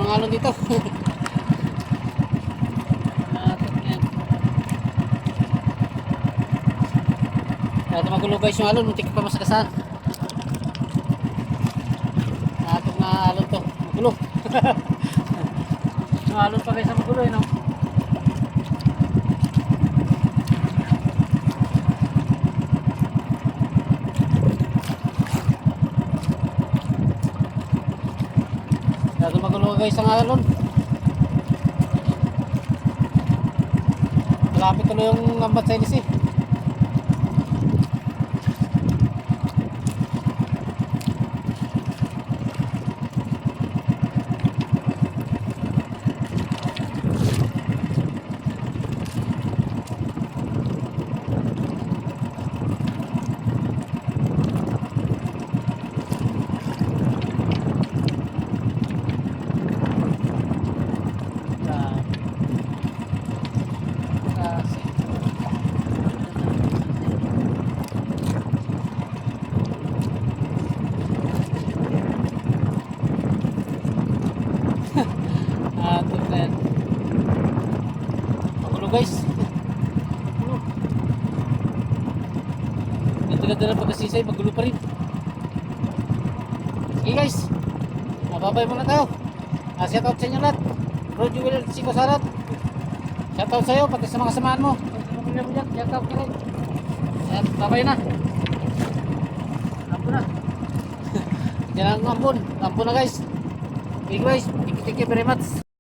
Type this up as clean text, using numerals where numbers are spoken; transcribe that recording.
mga alon dito. Kaya magulo guys yung alon, muntik pa masagasan. Atong na alon to, magulo. Yung alon pa guys na magulo no. Kaya magulo guys ang alon. Malapit tuloy yung lambat sa inis eh. Guys, ganda-ganda na pagkasisay, magulo pa rin. Sige guys, mababay muna tayo. Shout out sa inyo lahat. Bro Jewel Chico Sarat, shout out sa iyo pati sa mga samahan mo. Shout out ka rin. Babay na. Ampun na. Jangan ampun na guys. Okay guys, thank you very much.